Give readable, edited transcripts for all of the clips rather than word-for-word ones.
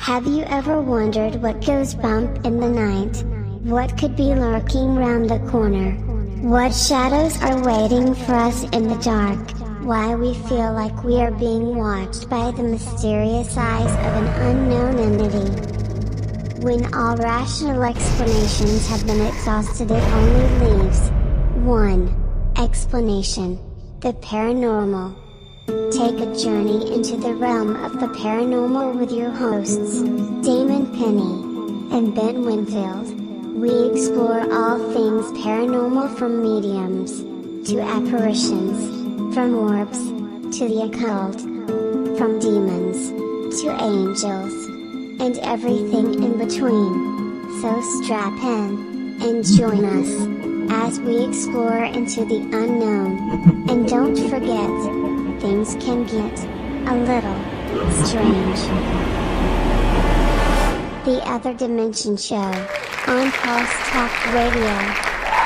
Have you ever wondered what goes bump in the night? What could be lurking round the corner? What shadows are waiting for us in the dark? Why we feel like we are being watched by the mysterious eyes of an unknown entity? When all rational explanations have been exhausted, it only leaves one explanation: the paranormal. Take a journey into the realm of the paranormal with your hosts, Damon Penny and Ben Winfield. We explore all things paranormal, from mediums to apparitions, from orbs to the occult, from demons to angels, and everything in between. So strap in and join us as we explore into the unknown. And don't forget, things can get a little strange. The Other Dimension Show on Pulse Talk Radio.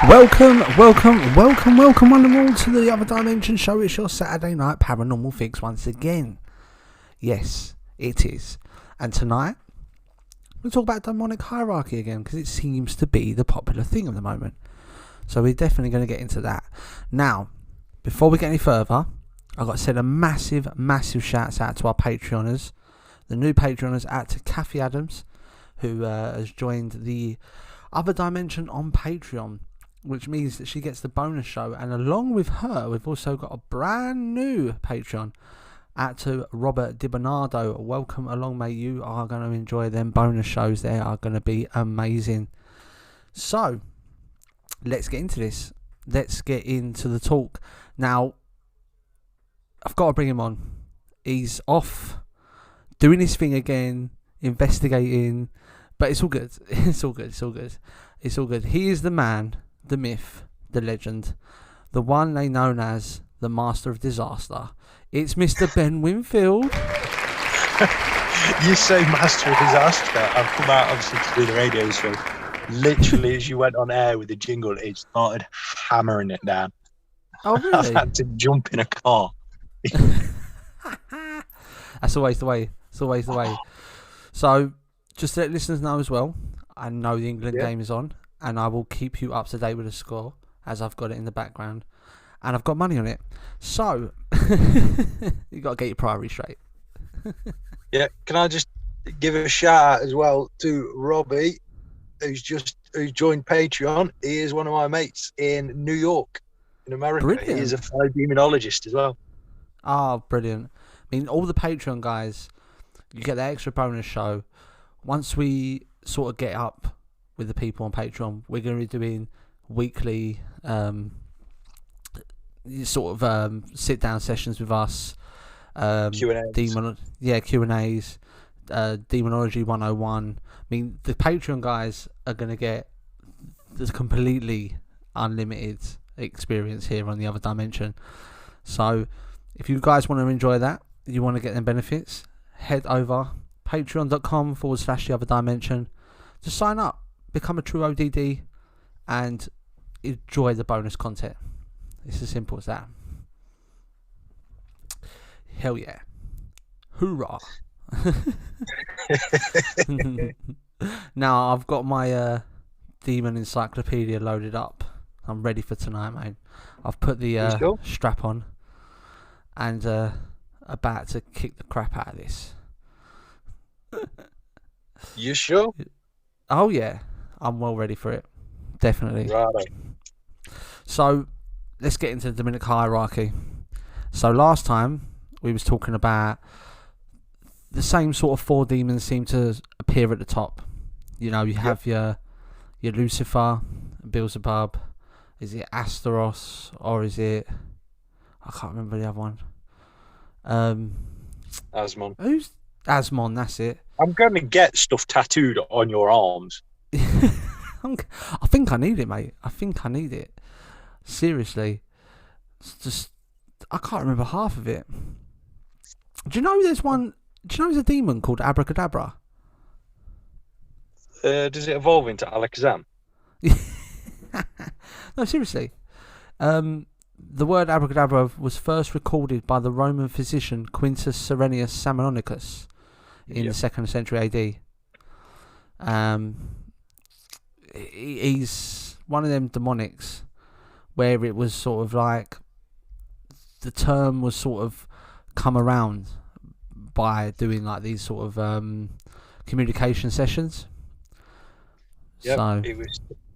Welcome one and all to the Other Dimension Show. It's your Saturday night paranormal fix once again. Yes, it is. And tonight, we'll talk about demonic hierarchy again, because it seems to be the popular thing at the moment. So we're definitely going to get into that. Now, before we get any further, I've got to send a massive shout out to our Patreoners. The new Patreoners, out to Kathy Adams, who has joined the Other Dimension on Patreon, which means that she gets the bonus show. And along with her, we've also got a brand new Patreon, out to Robert DiBernardo. Welcome along, mate. You are going to enjoy them bonus shows. They are going to be amazing. So, let's get into this. Let's get into the talk. Now, I've got to bring him on. He's off doing his thing again, investigating, but it's all good. It's all good. He is the man, the myth, the legend, the one they known as the Master of Disaster. It's Mr. Ben Winfield. You say Master of Disaster. I've come out obviously to do the radio show. Literally, as you went on air with the jingle, it started hammering it down. Oh, really? I've had to jump in a car. That's always the way. So, just to let listeners know as well, I know the England game is on, and I will keep you up to date with the score, as I've got it in the background, and I've got money on it. So, you got to get your priorities straight. Yeah, can I just give a shout out as well to Robbie, who joined Patreon. He is one of my mates in New York, in America. Brilliant. He is a fellow demonologist as well. Oh, brilliant. I mean, all the Patreon guys, you get the extra bonus show. Once we sort of get up with the people on Patreon, we're going to be doing weekly sit-down sessions with us. Q&As. Q&As. Demonology 101. I mean, the Patreon guys are going to get this completely unlimited experience here on the Other Dimension. So, if you guys want to enjoy that, you want to get them benefits, head over patreon.com/the Other Dimension to sign up, become a true ODD, and enjoy the bonus content. It's as simple as that. Hell yeah. Hoorah. Now, I've got my demon encyclopedia loaded up. I'm ready for tonight, mate. I've put the strap on and about to kick the crap out of this. You sure? Oh yeah, I'm well ready for it. Definitely. Right. So, let's get into the demonic hierarchy. So last time we was talking about the same sort of four demons seem to appear at the top. You know, you have your Lucifer, Beelzebub. Is it Astaroth or is it? I can't remember the other one. Asmon. Who's Asmon? That's it. I'm going to get stuff tattooed on your arms. I think I need it, mate. I think I need it. Seriously. It's just, I can't remember half of it. Do you know there's a demon called Abracadabra? Does it evolve into Alakazam? No, seriously. The word abracadabra was first recorded by the Roman physician Quintus Serenius Sammonicus in the 2nd century AD. He's one of them demonics where it was sort of like the term was sort of come around by doing like these sort of communication sessions. Yep, So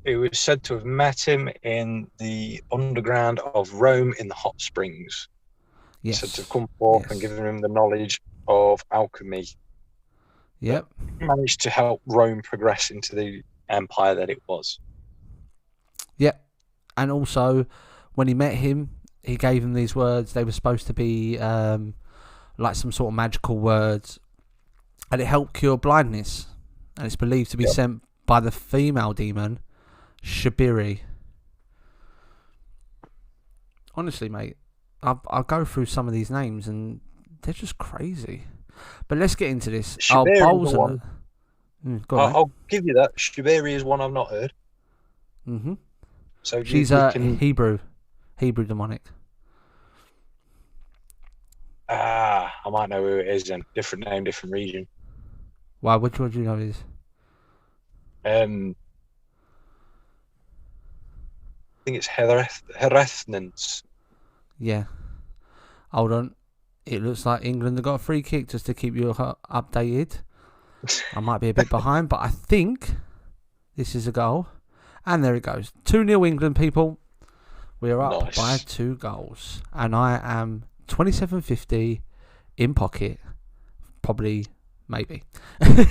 it was said to have met him in the underground of Rome in the hot springs. yes, Said to have come forth and given him the knowledge of alchemy. Yep. Managed to help Rome progress into the empire that it was. Yep. And also, when he met him, he gave him these words. They were supposed to be like some sort of magical words, and it helped cure blindness. And it's believed to be sent by the female demon Shabiri. Honestly, mate, I'll go through some of these names and they're just crazy. But let's get into this. I'll give you that. Shabiri is one I've not heard. Mm-hmm. So she's Hebrew demonic. I might know who it is then. Different name, different region. Wow, which one do you know it is? I think it's Herethnans. Yeah. Hold on. It looks like England have got a free kick, just to keep you updated. I might be a bit behind, but I think this is a goal. And there it goes. 2-0 England, people. We're up by 2 goals. And I am 27.50 in pocket. Probably, maybe. I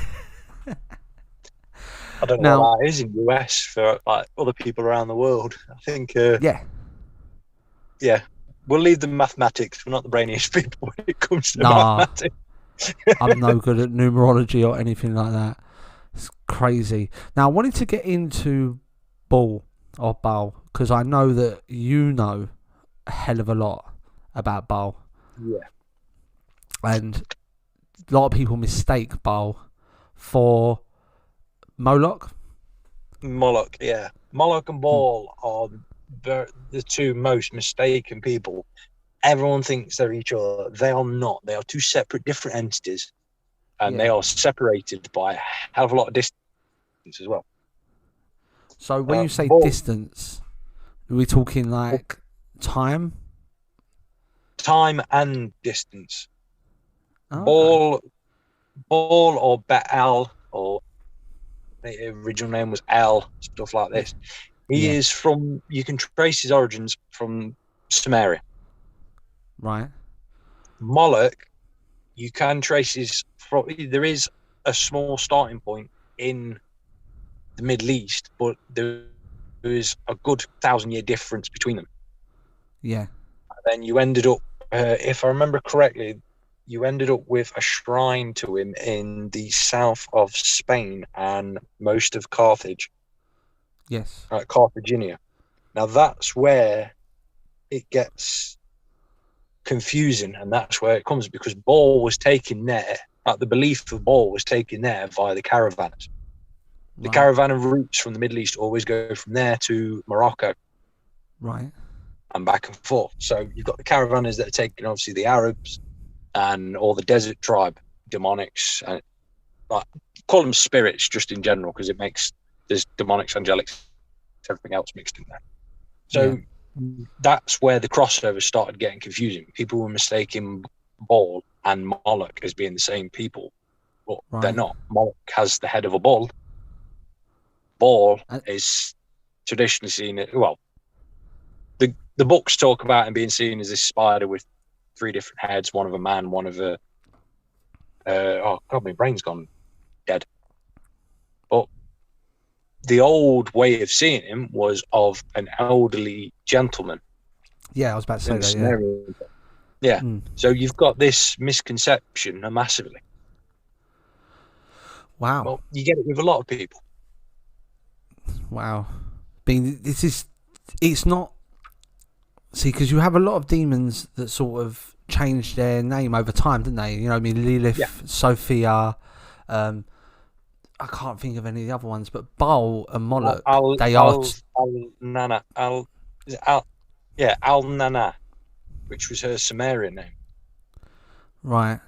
don't know what that is in US for like other people around the world. I think yeah. We'll leave the mathematics. We're not the brainiest people when it comes to mathematics. I'm no good at numerology or anything like that. It's crazy. Now I wanted to get into ball because I know that you know a hell of a lot about ball. Yeah. And a lot of people mistake ball for Moloch. Yeah. Moloch and Baal are the two most mistaken people. Everyone thinks they're each other. They are not. They are two separate, different entities. And they are separated by a hell of a lot of distance as well. So when you say distance, are we talking like time? Time and distance. Oh, Baal or Baal, or the original name was El, stuff like this. He is from, you can trace his origins from Samaria. Right. Moloch, you can trace his, there is a small starting point in the Middle East, but there is a good 1,000-year difference between them. Yeah. And then you ended up, if I remember correctly, you ended up with a shrine to him in the south of Spain and most of Carthage. Yes. Carthaginia. Now that's where it gets confusing, and that's where it comes, because Baal was taken there, the belief of Baal was taken there via the caravans. The caravan routes from the Middle East always go from there to Morocco. Right. And back and forth. So you've got the caravanners that are taking, obviously, the Arabs and all the desert tribe demonics, and call them spirits just in general, because there's demonics, angelics, everything else mixed in there. So that's where the crossover started getting confusing. People were mistaking Baal and Moloch as being the same people, but they're not. Moloch has the head of a bull. Baal is traditionally seen as, the books talk about him being seen as this spider with 3 different heads, one of a man, one of a my brain's gone dead. But the old way of seeing him was of an elderly gentleman. Yeah, I was about to say that. Yeah. So you've got this misconception massively. Wow. Well, you get it with a lot of people. Wow. It's not. See, because you have a lot of demons that sort of change their name over time, didn't they? You know, I mean, Lilith, Sophia. I can't think of any of the other ones, but Baal and Moloch, Al-Nana, which was her Sumerian name. Right.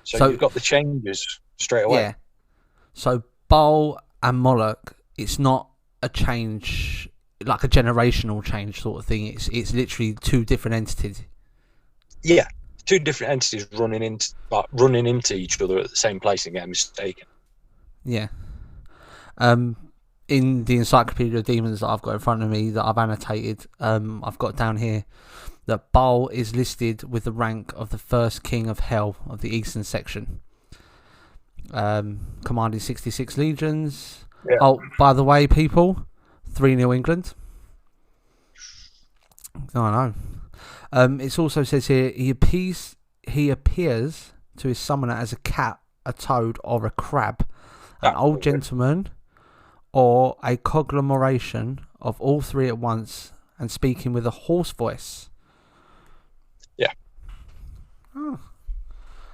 So you've got the changes straight away. Yeah. So Baal and Moloch, it's not a change, like a generational change sort of thing. It's literally two different entities. Yeah, two different entities running into each other at the same place and getting mistaken. Yeah. In the Encyclopedia of Demons that I've got in front of me that I've annotated, I've got down here that Baal is listed with the rank of the first king of hell of the eastern section. Commanding 66 legions. Yeah. Oh, by the way, people, 3-0 England. I know. It also says here he appears to his summoner as a cat, a toad, or a crab, an old gentleman, or a conglomeration of all three at once, and speaking with a hoarse voice. Yeah. Oh.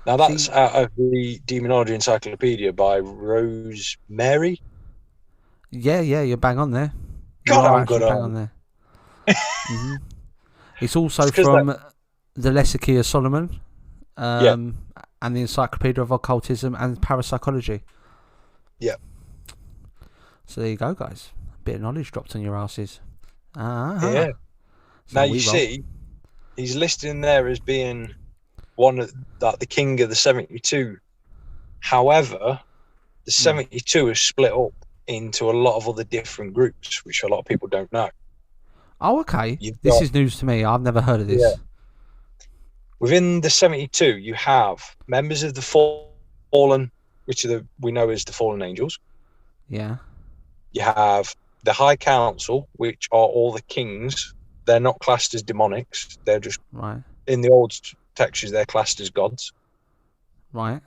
Now that's out of the Demonology Encyclopedia by Rosemary. Yeah, you're bang on there. God, you are I'm good bang on. on there. Mm-hmm. It's also from the Lexicon of Solomon, and the Encyclopedia of Occultism and Parapsychology. Yeah. So there you go, guys. A bit of knowledge dropped on your asses. Yeah. So now you see, he's listed in there as being one of the king of the 72. However, the 72 is split up into a lot of other different groups, which a lot of people don't know. Oh, okay. This is news to me. I've never heard of this. Yeah. Within the 72, you have members of the fallen, which we know as the fallen angels. Yeah. You have the High Council, which are all the kings. They're not classed as demonics. They're just, right. In the old textures, they're classed as gods. Right.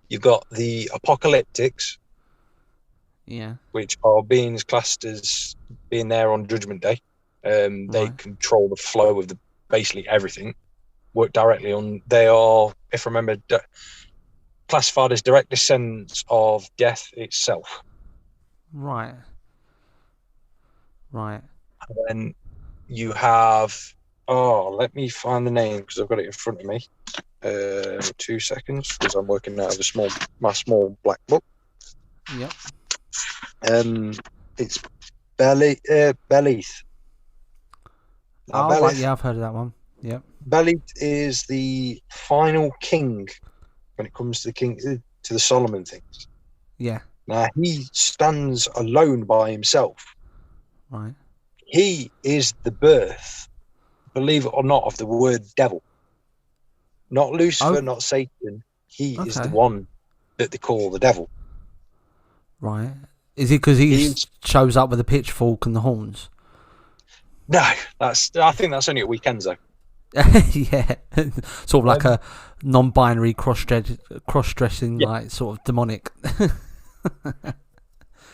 You've got the apocalyptics. Yeah. Which are beings classed as being there on Judgment Day. They control the flow of basically everything. Work directly on. They are, if I remember, classified as direct descendants of death itself. Right. And then you have. Oh, let me find the name because I've got it in front of me. 2 seconds, because I'm working out of my small black book. Yep. It's Belith. Right, yeah, I've heard of that one. Yep. Belith is the final king when it comes to the Solomon things. Yeah. Now he stands alone by himself. Right. He is the birth, believe it or not, of the word devil. Not Lucifer, not Satan. He is the one that they call the devil. Right. Is it because he shows up with a pitchfork and the horns? No, I think that's only at weekends though. Yeah, sort of like a non-binary cross-dressing, like sort of demonic.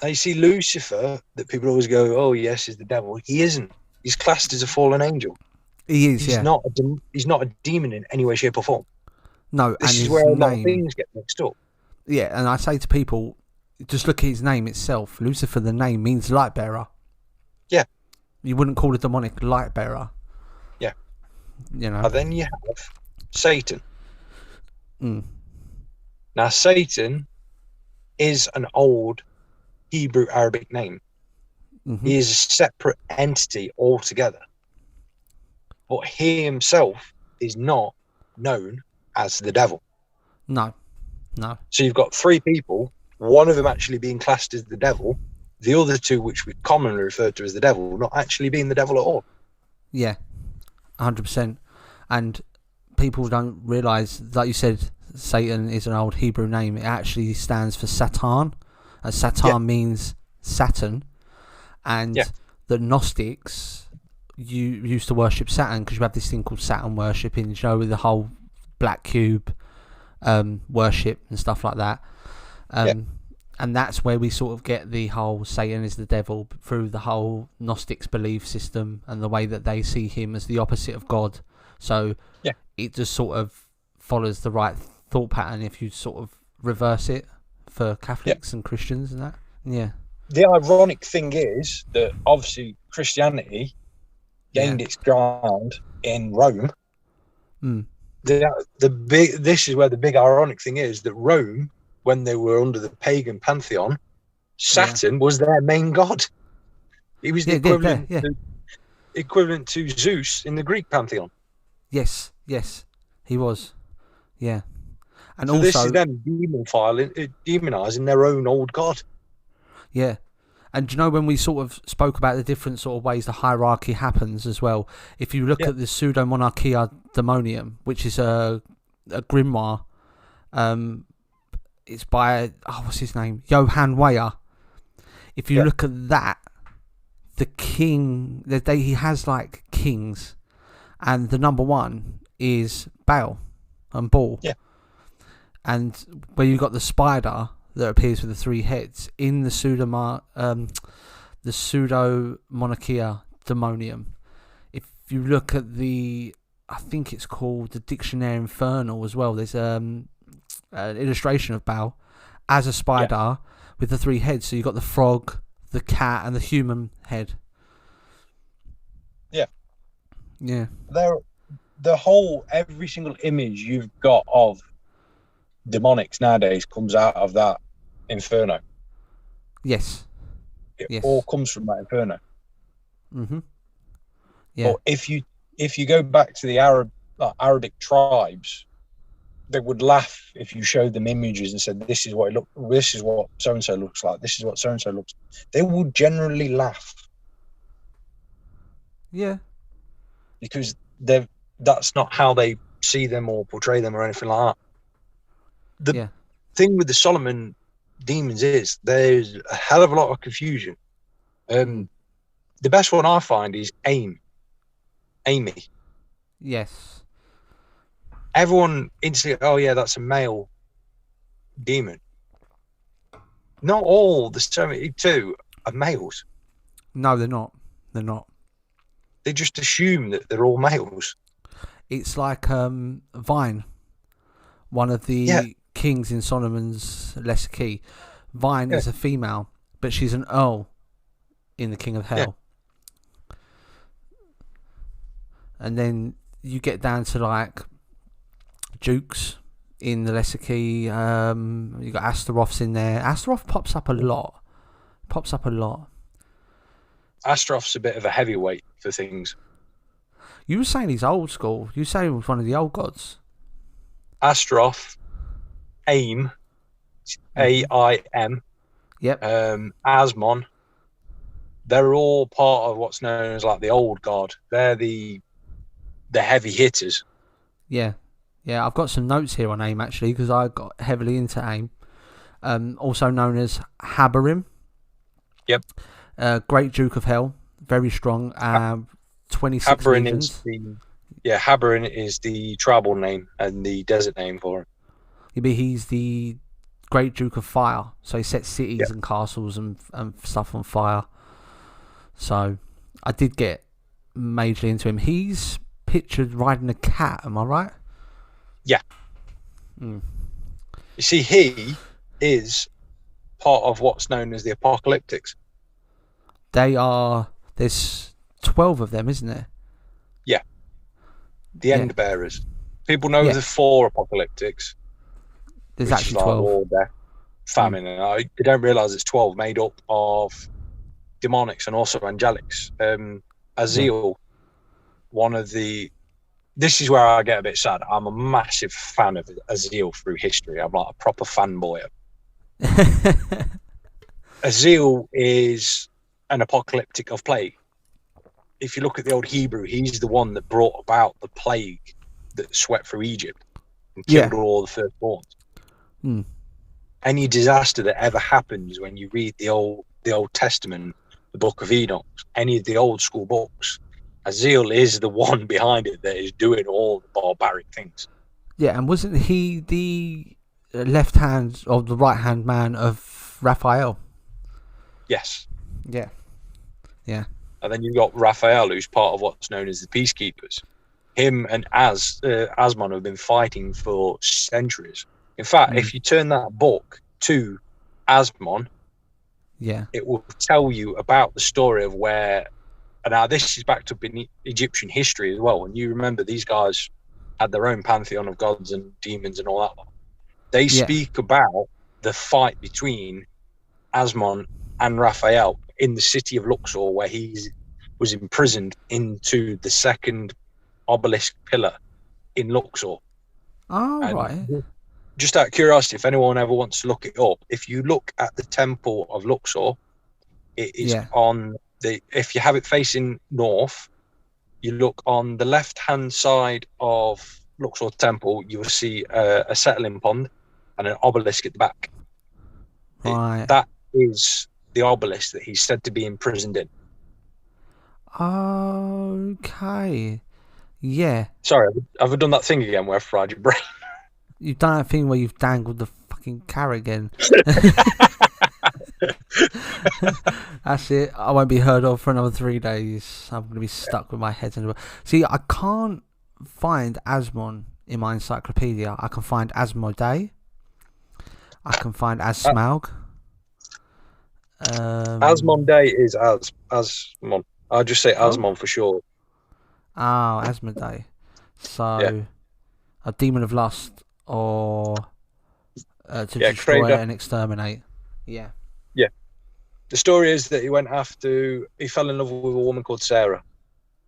Now you see Lucifer, that people always go, "Oh yes, is the devil." He isn't. He's classed as a fallen angel. He is. He's not a demon in any way, shape, or form. No, this is where a lot of things get mixed up. Yeah, and I say to people, just look at his name itself. Lucifer, the name, means light bearer. Yeah. You wouldn't call a demonic light bearer. Yeah. You know. And then you have Satan. Now, Satan is an old Hebrew Arabic name. Mm-hmm. He is a separate entity altogether. But he himself is not known as the devil. No. So you've got three people, one of them actually being classed as the devil, the other two, which we commonly refer to as the devil, not actually being the devil at all. Yeah, 100%. And people don't realise, like you said, Satan is an old Hebrew name. It actually stands for Satan. And Satan means Saturn. And the Gnostics, you used to worship Saturn because you have this thing called Saturn worship, in, you know, with the whole black cube worship and stuff like that. And that's where we sort of get the whole Satan is the devil through the whole Gnostics belief system and the way that they see him as the opposite of God. So it just sort of follows the right thought pattern if you sort of reverse it for Catholics and Christians and that. Yeah. The ironic thing is that obviously Christianity gained its ground in Rome, This is where the big ironic thing is that Rome, when they were under the pagan pantheon, Saturn was their main god. He was the equivalent to Zeus in the Greek pantheon. Yes, he was. Yeah. And so also, this is them demonizing their own old god. Yeah. And do you know, when we sort of spoke about the different sort of ways the hierarchy happens as well, if you look at the Pseudo-Monarchia Demonium, which is a grimoire, it's by, what's his name? Johann Weyer. If you look at that, the king, he has like kings, and the number one is Baal and Baal. Yeah. And where you got the spider that appears with the three heads in the Pseudo-Monarchia Demonium. If you look at I think it's called the Dictionary Infernal as well, there's an illustration of Baal as a spider with the three heads. So you've got the frog, the cat, and the human head. Yeah. Yeah. Every single image you've got of demonics nowadays comes out of that inferno. Yes. It all comes from that inferno. Mm-hmm. Yeah. But if you go back to the Arabic tribes, they would laugh if you showed them images and said, this is what so and so looks like, this is what so and so looks like. They would generally laugh. Yeah. Because that's not how they see them or portray them or anything like that. The thing with the Solomon demons is there's a hell of a lot of confusion. The best one I find is Amy. Yes. Everyone instantly, that's a male demon. Not all the 72 are males. No, they're not. They're not. They just assume that they're all males. It's like Vine, one of the kings in Solomon's Lesser Key. Vine is a female, but she's an earl in the King of Hell. Yeah. And then you get down to like dukes in the Lesser Key. You got Astaroths in there. Astaroth pops up a lot. Astaroth's a bit of a heavyweight for things. You were saying he's old school. You say he was one of the old gods. Astaroth, Aim, A-I-M. Yep. Asmon. They're all part of what's known as like the old god. They're the heavy hitters. Yeah. Yeah, I've got some notes here on AIM actually, because I got heavily into AIM. Also known as Habarim. Yep. Great Duke of Hell. Very strong. 26 legions. Habarim is the tribal name and the desert name for him. He's the Great Duke of Fire. So he sets cities and castles and stuff on fire. So I did get majorly into him. He's pictured riding a cat, am I right? Yeah. You see, he is part of what's known as the Apocalyptics. There's 12 of them, isn't there? Yeah. The End Bearers. People know the 4 Apocalyptics. There's actually 12. War, death, famine. And they don't realise it's 12 made up of demonics and also angelics. Aziel, one of the... This is where I get a bit sad. I'm a massive fan of Aziel through history. I'm like a proper fanboy. Aziel is an apocalyptic of plague. If you look at the old Hebrew, he's the one that brought about the plague that swept through Egypt and killed all the firstborns. Any disaster that ever happens when you read the Old Testament, the Book of Enoch, any of the old school books, Aziel is the one behind it that is doing all the barbaric things. Yeah, and wasn't he the left hand or the right hand man of Raphael? Yes. Yeah. Yeah. And then you've got Raphael, who's part of what's known as the Peacekeepers. Him and Asmon have been fighting for centuries. In fact, if you turn that book to Asmon, it will tell you about the story of where... And now this is backed up in Egyptian history as well. And you remember these guys had their own pantheon of gods and demons and all that. They Yeah. speak about the fight between Asmon and Raphael in the city of Luxor, where he was imprisoned into the second obelisk pillar in Luxor. Oh, And right. just out of curiosity, if anyone ever wants to look it up, if you look at the temple of Luxor, it is on if you have it facing north, you look on the left-hand side of Luxor temple, you will see a settling pond and an obelisk at the back. Right. That is the obelisk that he's said to be imprisoned in. Okay. Yeah. Sorry, have I done that thing again where I've fried your brain? You've done that thing where you've dangled the fucking carrot again. That's it. I won't be heard of for another 3 days. I'm going to be stuck with my head in the... See, I can't find Asmon in my encyclopedia. I can find Asmodee. I can find Asmaug. Asmodee is Asmon. I'll just say Asmon for sure. Oh, Asmodee. So, a demon of lust or to destroy and exterminate. Yeah. Yeah. The story is that he fell in love with a woman called Sarah.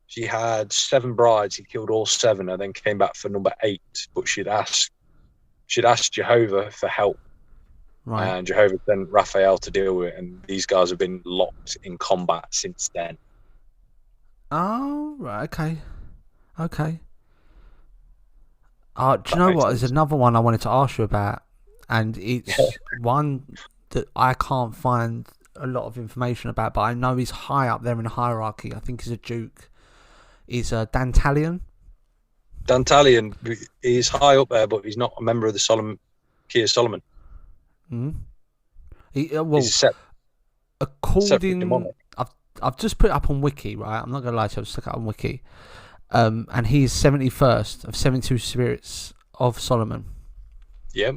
She had 7 brides. He killed all 7 and then came back for number 8. But she'd asked Jehovah for help. Right. And Jehovah sent Raphael to deal with it. And these guys have been locked in combat since then. Oh, right. Okay. Do you know what? There's another one I wanted to ask you about. And it's one that I can't find a lot of information about, but I know he's high up there in the hierarchy. I think he's a duke. He's Dantalion. Dantalion is high up there, but he's not a member of the Key of Solomon. Mm. I've just put it up on Wiki, right? I'm not gonna lie to you. I've stuck it on Wiki. And he's 71st of 72 spirits of Solomon. Yep.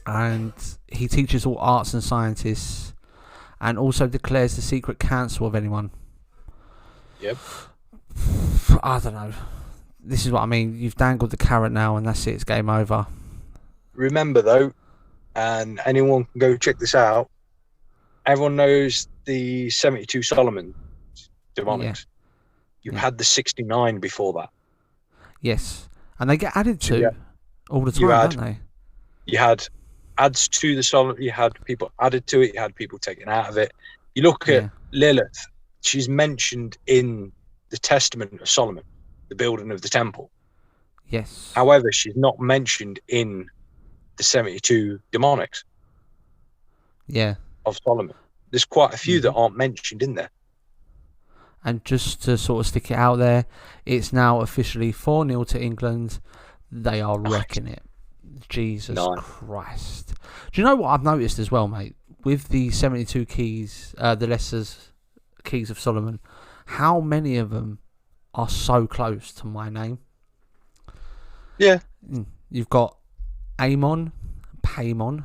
And he teaches all arts and sciences, and also declares the secret counsel of anyone. Yep. I don't know. This is what I mean. You've dangled the carrot now, and that's it. It's game over. Remember, though, and anyone can go check this out, everyone knows the 72 Solomon demonics. Yeah. You've had the 69 before that. Yes. And they get added to all the time, don't they? You had adds to the Solomon. You had people added to it. You had people taken out of it. You look at Lilith. She's mentioned in the Testament of Solomon, the building of the temple. Yes. However, she's not mentioned in the 72 demonics. Yeah. Of Solomon. There's quite a few that aren't mentioned in there. And just to sort of stick it out there, it's now officially 4-0 to England. They are wrecking it. Jesus Christ. Do you know what I've noticed as well, mate? With the 72 keys, the Lesser's Keys of Solomon, how many of them are so close to my name? Yeah. You've got Amon, Paimon.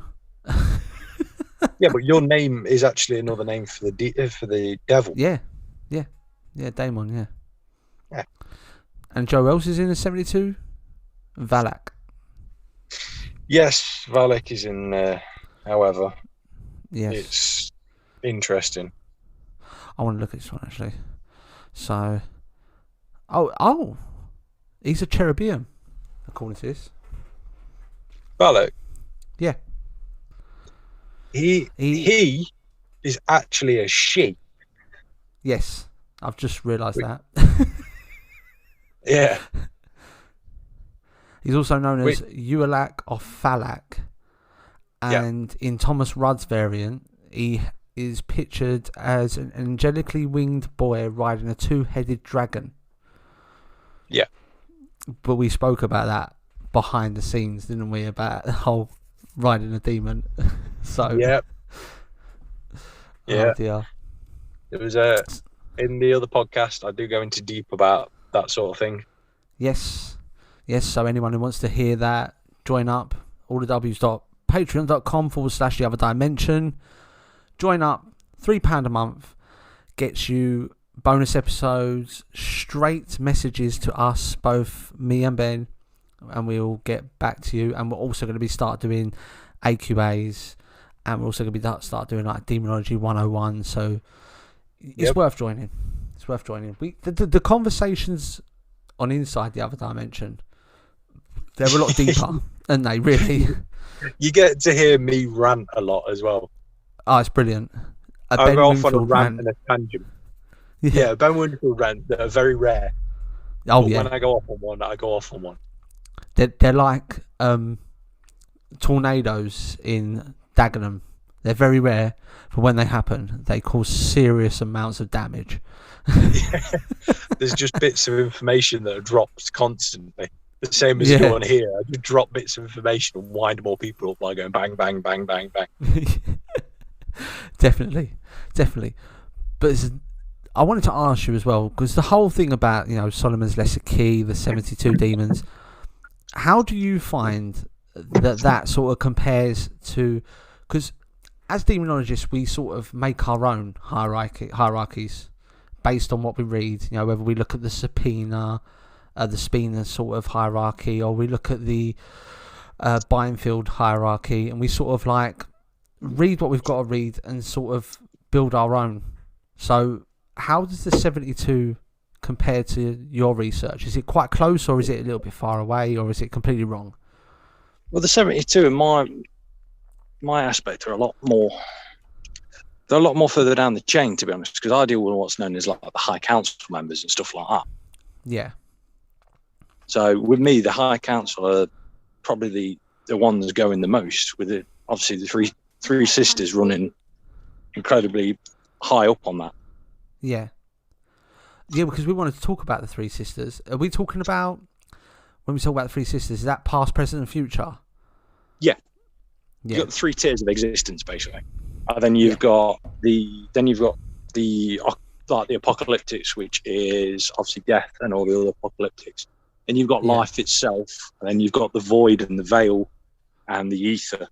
Yeah, but your name is actually another name for the devil. Yeah, Daemon, yeah. And Joe else is in the 72? Valak. Yes, Valak is in there. However, yes, it's interesting. I want to look at this one actually. So, he's a cherubim, according to this. Valak. Yeah. He is actually a she. Yes, I've just realised that. Yeah. He's also known as Ualak or Falak. And in Thomas Rudd's variant, he is pictured as an angelically winged boy riding a 2-headed dragon. Yeah. But we spoke about that behind the scenes, didn't we? About the whole riding a demon. So. Yeah. Oh dear. It was in the other podcast, I do go into deep about that sort of thing. Yes. So anyone who wants to hear that, join up. All the w's.patreon.com/the other dimension. Join up. £3 a month gets you bonus episodes, straight messages to us, both me and Ben, and we'll get back to you. And we're also going to start doing AQAs, and we're also going to start doing like Demonology 101. So it's worth joining. It's worth joining. The conversations on Inside the Other Dimension, they're a lot deeper, aren't they? Really. You get to hear me rant a lot as well. Oh, it's brilliant. I go off on a rant and a tangent. Yeah, Ben Winfield rant that are very rare. Oh, but yeah. When I go off on one, I go off on one. They're like tornadoes in Dagenham. They're very rare, but when they happen, they cause serious amounts of damage. There's just bits of information that are dropped constantly. The same as you do on here. I just drop bits of information and wind more people up by going bang, bang, bang, bang, bang. Definitely. But I wanted to ask you as well, because the whole thing about, Solomon's Lesser Key, the 72 demons, how do you find that sort of compares to... Because as demonologists, we sort of make our own hierarchies based on what we read, whether we look at the subpoena, the Spina sort of hierarchy, or we look at the Byingfield hierarchy, and we sort of like read what we've got to read and sort of build our own. So how does the 72 compare to your research? Is it quite close, or is it a little bit far away, or is it completely wrong? Well, the 72 in my aspect are a lot more further down the chain, to be honest, because I deal with what's known as like the High Council members and stuff like that. Yeah. So with me, the High Council are probably the ones going the most, with it. Obviously, the three sisters running incredibly high up on that. Yeah. Yeah, because we wanted to talk about the three sisters. Are we talking about, when we talk about the three sisters, is that past, present, and future? Yeah. You've got the three tiers of existence, basically. And then you've got the apocalyptics, which is obviously death and all the other apocalyptics. Then you've got life itself, and then you've got the void and the veil and the ether,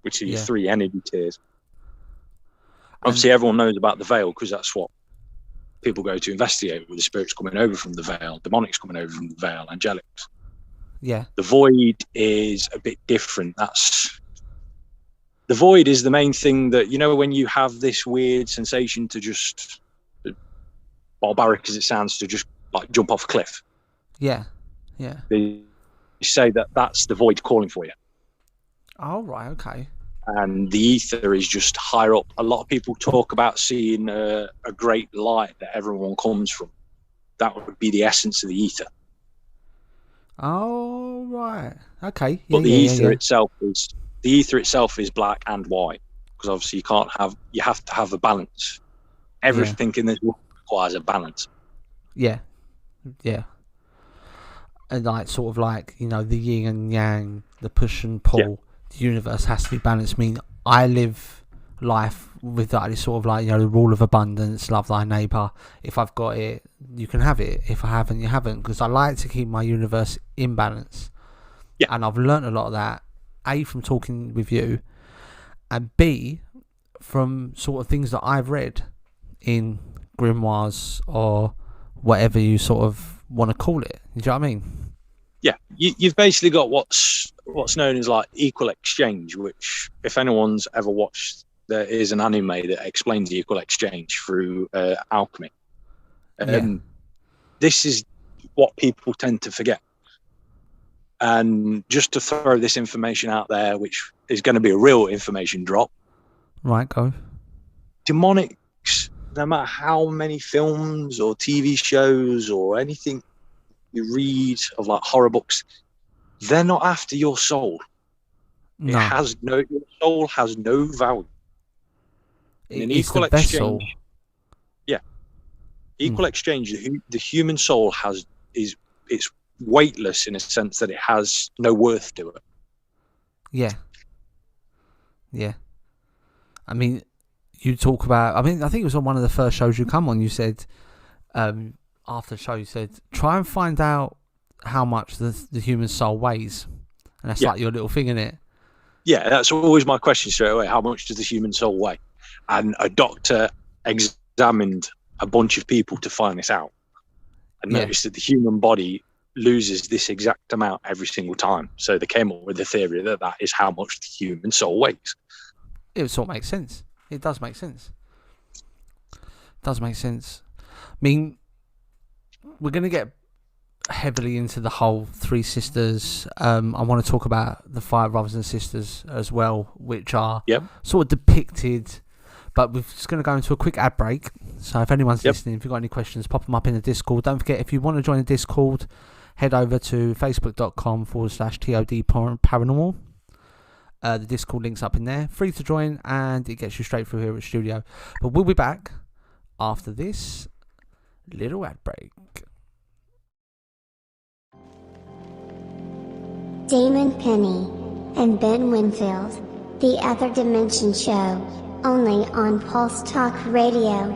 which are your three energy tiers. Obviously, everyone knows about the veil because that's what people go to investigate, with the spirits coming over from the veil, demonics coming over from the veil, angelics. Yeah. The void is a bit different. The void is the main thing that, when you have this weird sensation to just, barbaric as it sounds, to just like jump off a cliff. Yeah. They say that that's the void calling for you. Oh, right, okay. And the ether is just higher up. A lot of people talk about seeing a great light that everyone comes from. That would be the essence of the ether. Oh, right. Okay. But the ether itself is black and white, because obviously you have to have a balance. Everything in this world requires a balance. Yeah. And like sort of like, the yin and yang, the push and pull. Yeah. The universe has to be balanced. I mean, I live life with that. It's sort of like, the rule of abundance, love thy neighbour. If I've got it, you can have it. If I haven't, you haven't. Because I like to keep my universe in balance. Yeah. And I've learned a lot of that, A, from talking with you, and B, from sort of things that I've read in grimoires or whatever you sort of want to call it. You know what I mean? Yeah, you've basically got what's known as like equal exchange, which, if anyone's ever watched, there is an anime that explains the equal exchange through alchemy. This is what people tend to forget. And just to throw this information out there, which is going to be a real information drop. Right, go. Demonics, no matter how many films or TV shows or anything you read of like horror books, they're not after your soul. No. Your soul has no value. In an equal exchange, equal exchange, the human soul it's weightless in a sense that it has no worth to it. Yeah. I mean, you talk about, I think it was on one of the first shows you come on, you said, after the show, you said, try and find out how much the human soul weighs. And that's like your little thing, isn't it? Yeah, that's always my question straight away. How much does the human soul weigh? And a doctor examined a bunch of people to find this out and Yeah. noticed that the human body loses this exact amount every single time. So they came up with the theory that that is how much the human soul weighs. It sort of makes sense. It does make sense. Does make sense. I mean, we're going to get heavily into the whole three sisters. I want to talk about the five brothers and sisters as well, which are sort of depicted. But we're just going to go into a quick ad break. So if anyone's listening, if you've got any questions, pop them up in the Discord. Don't forget, if you want to join the Discord, head over to facebook.com/TOD Paranormal. The Discord link's up in there. Free to join, and it gets you straight through here at studio. But we'll be back after this little ad break. Damon Penny and Ben Winfield, The Other Dimension Show, only on Pulse Talk Radio.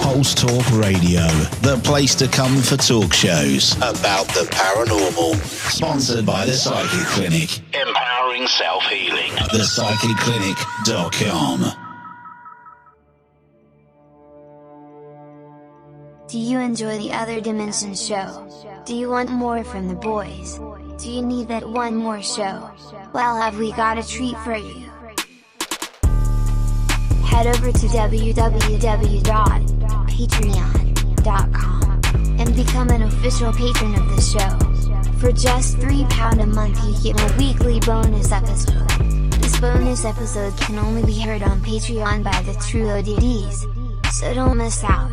Pulse Talk Radio, the place to come for talk shows about the paranormal. Sponsored by the Psychic Clinic. Empowering self-healing. ThePsychicClinic.com. Do you enjoy The Other Dimension Show? Do you want more from the boys? Do you need that one more show? Well, have we got a treat for you? Head over to www.patreon.com and become an official patron of the show. For just £3 a month you get a weekly bonus episode. This bonus episode can only be heard on Patreon by the true ODDs, so don't miss out.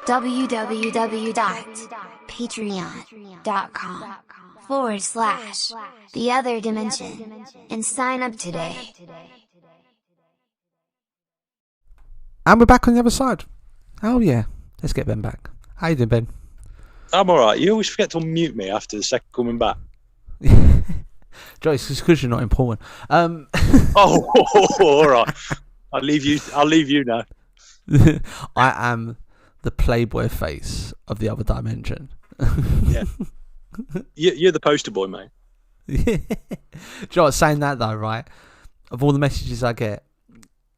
www.patreon.com/The Other Dimension and sign up today. And we're back on the other side. Oh yeah, let's get Ben back. How you doing, Ben? I'm alright. You always forget to unmute me after the second coming back. Joyce, it's because you're not important. Alright. I'll leave you now. I am the Playboy face of the other dimension. Yeah. You're the poster boy, mate. Do you know what, saying that though, right? Of all the messages I get,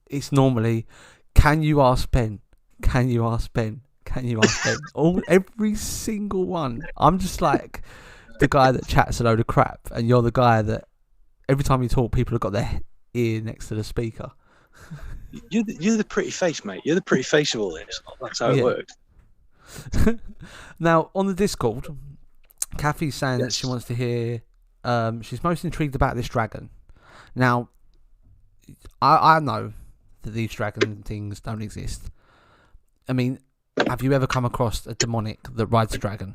it's normally, can you ask Ben? Can you ask Ben? Can you ask Ben? Every single one. I'm just like the guy that chats a load of crap, and you're the guy that every time you talk, people have got their ear next to the speaker. You're the pretty face, mate. You're the pretty face of all this. That's how it works. Now, on the Discord, Kathy's saying that she wants to hear, she's most intrigued about this dragon. Now, I know that these dragon things don't exist. I mean, have you ever come across a demonic that rides a dragon?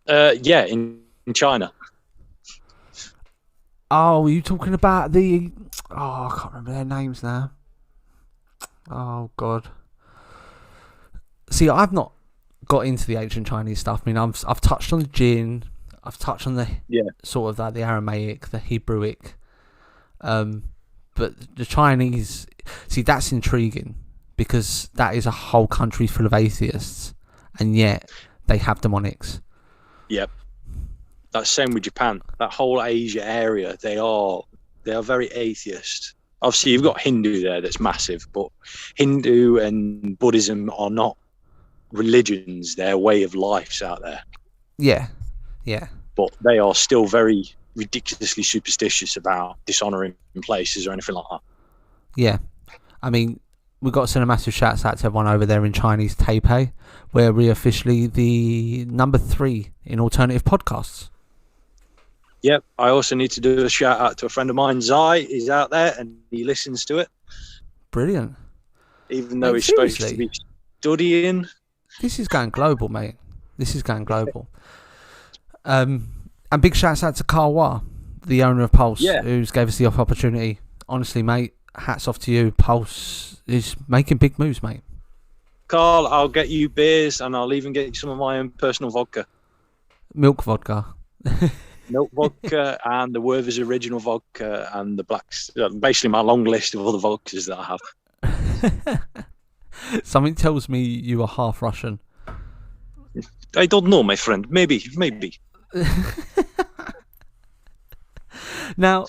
Yeah, in China. Oh, are you talking about the... Oh, I can't remember their names now. Oh, God. See, I've not got into the ancient Chinese stuff. I mean, I've touched on the Jinn. I've touched on the sort of the Aramaic, the Hebrewic. But the Chinese... See, that's intriguing because that is a whole country full of atheists, and yet they have demonics. Yep. That's same with Japan. That whole Asia area, they are very atheist. Obviously, you've got Hindu there that's massive, but Hindu and Buddhism are not religions. They're way of lives out there. Yeah. But they are still very ridiculously superstitious about dishonouring places or anything like that. Yeah. I mean, we've got to send a massive shout out to everyone over there in Chinese Taipei, where we're officially the number 3 in alternative podcasts. Yep. I also need to do a shout out to a friend of mine, Zai. He's out there and he listens to it. Brilliant. Even though he's supposed to be studying. This is going global, mate. This is going global. And big shouts out to Carl Wah, the owner of Pulse, who's gave us the opportunity. Honestly, mate, hats off to you. Pulse is making big moves, mate. Carl, I'll get you beers and I'll even get you some of my own personal vodka. Milk vodka. Milk vodka and the Werther's original vodka and the blacks. Basically, my long list of all the vodkas that I have. Something tells me you are half Russian. I don't know, my friend. Maybe. Now,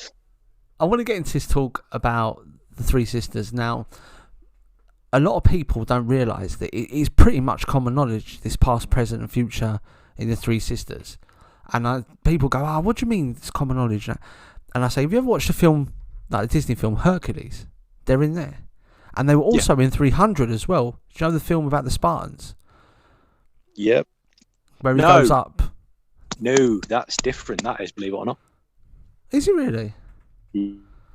I want to get into this talk about the three sisters. Now, a lot of people don't realise that it is pretty much common knowledge, this past, present and future in the Three Sisters. And people go, what do you mean it's common knowledge? And I say, have you ever watched a film, like the Disney film Hercules? They're in there. And they were also in 300 as well. Do you know the film about the Spartans? Yep. Where he goes up. No, that's different. That is, believe it or not. Is it really?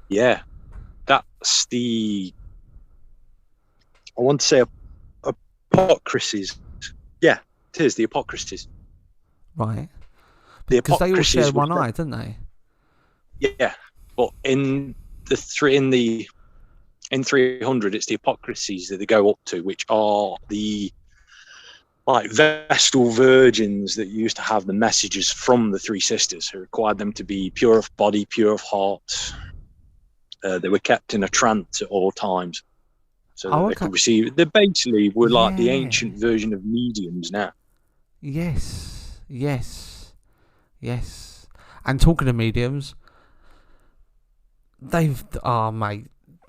Yeah. That's the... I want to say Apocryphes. Yeah, it is the Apocryphes. Right. Because they all share one eye, don't they? Yeah, but in 300, it's the Apocryphes that they go up to, which are the Vestal virgins that used to have the messages from the Three Sisters, who required them to be pure of body, pure of heart. They were kept in a trance at all times, so that they could receive. They basically were like the ancient version of mediums now. Yes. And talking of mediums,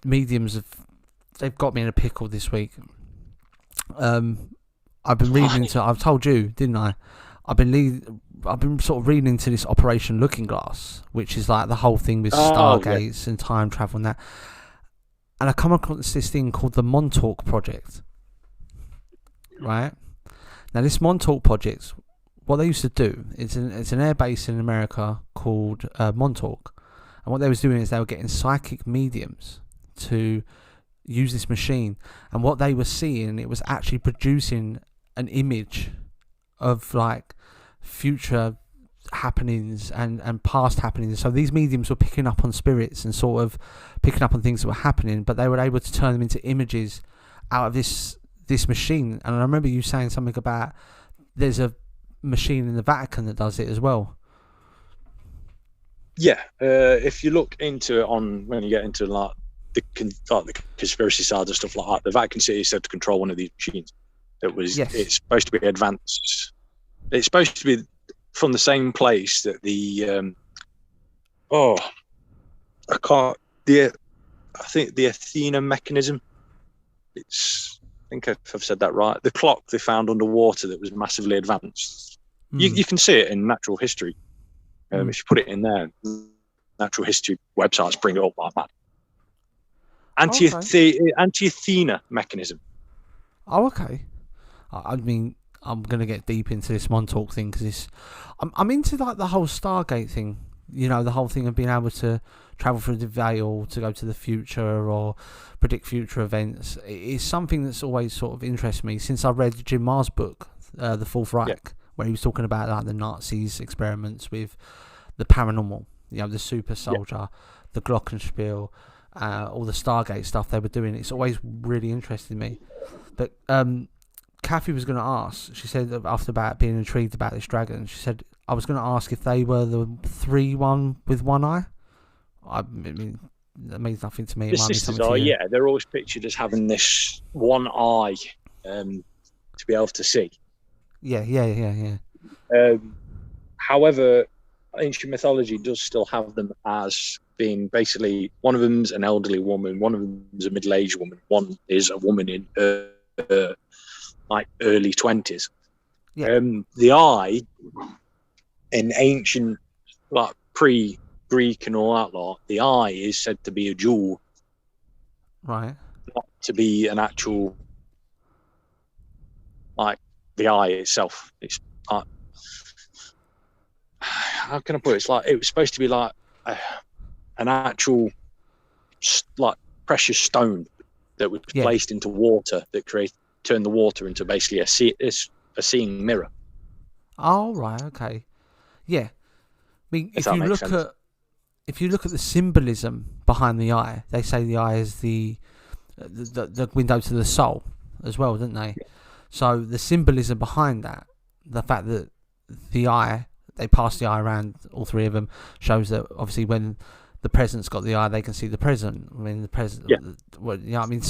mediums they've got me in a pickle this week. I've been reading into. I've told you, didn't I? I've been sort of reading into this Operation Looking Glass, which is like the whole thing with stargates and time travel and that. And I come across this thing called the Montauk Project. Right now, this Montauk Project, what they used to do, it's an air base in America called Montauk, and what they was doing is they were getting psychic mediums to use this machine, and what they were seeing, it was actually producing an image of like future happenings and past happenings. So these mediums were picking up on spirits and sort of picking up on things that were happening, but they were able to turn them into images out of this machine. And I remember you saying something about there's a machine in the Vatican that does it as well. Yeah, if you look into it when you get into the conspiracy side of stuff like that, the Vatican City is said to control one of these machines. It's supposed to be advanced. It's supposed to be from the same place that the I think the Athena mechanism. I think I've said that right. The clock they found underwater that was massively advanced. You can see it in natural history. If you put it in there, natural history websites bring it up like that. Anti-Athena mechanism. Oh, okay. I mean, I'm going to get deep into this Montauk thing because I'm into like the whole Stargate thing. You know, the whole thing of being able to travel through the veil to go to the future or predict future events. It's something that's always sort of interested me since I read Jim Marr's book, The Fourth Reich, where he was talking about like the Nazis' experiments with the paranormal. You know, the super soldier, the Glockenspiel, all the Stargate stuff they were doing. It's always really interested me. But Kathy was going to ask, she said after about being intrigued about this dragon, she said, I was going to ask if they were the 3-1 with one eye. I mean, that means nothing to me. The sisters are, they're always pictured as having this one eye to be able to see. Yeah. However, ancient mythology does still have them as being basically, one of them's an elderly woman, one of them's a middle-aged woman, one is a woman in like early 20s. The eye in ancient, like pre-Greek and all that lot, the eye is said to be a jewel, right? Not to be an actual, like the eye itself. It's like, how can I put it? It's like it was supposed to be like an actual like precious stone that was placed into water that turned the water into basically a seeing mirror. Oh, right, okay. Yeah. I mean, if you look at the symbolism behind the eye, they say the eye is the window to the soul as well, don't they? Yeah. So the symbolism behind that, the fact that the eye, they pass the eye around, all three of them, shows that obviously when the present's got the eye, they can see the present. I mean, the present, well, you know, I mean,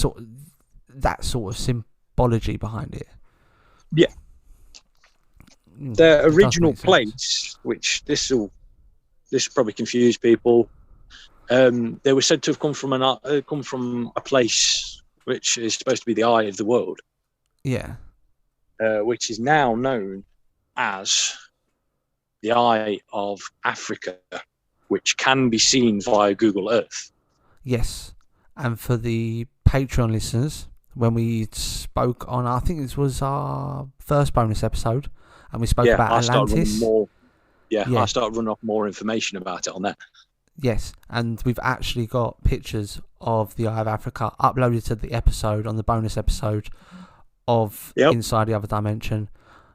that sort of symbology behind it. Yeah. The original plates, which this will probably confuse people. They were said to have come from a place which is supposed to be the eye of the world, Yeah. which is now known as the Eye of Africa, which can be seen via Google Earth. Yes. And for the Patreon listeners, when we spoke on, I think this was our first bonus episode, and we spoke about Atlantis. I started running off more information about it on there. Yes, and we've actually got pictures of the Eye of Africa uploaded to the episode, on the bonus episode of Inside the Other Dimension,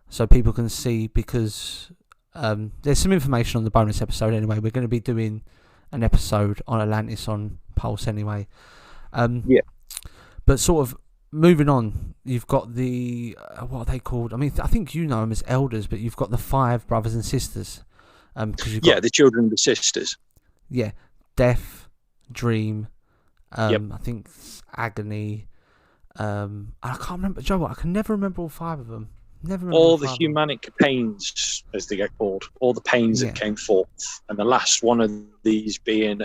so people can see, because there's some information on the bonus episode anyway. We're going to be doing an episode on Atlantis on Pulse anyway. But sort of moving on, you've got the, what are they called? I mean, I think you know them as elders, but you've got the 5 brothers and sisters. You've got, the children and the sisters. Yeah, Death, Dream, I think Agony. I can't remember. Joe, I can never remember all 5 of them. All the humanic pains, as they get called, all the pains that came forth, and the last one of these being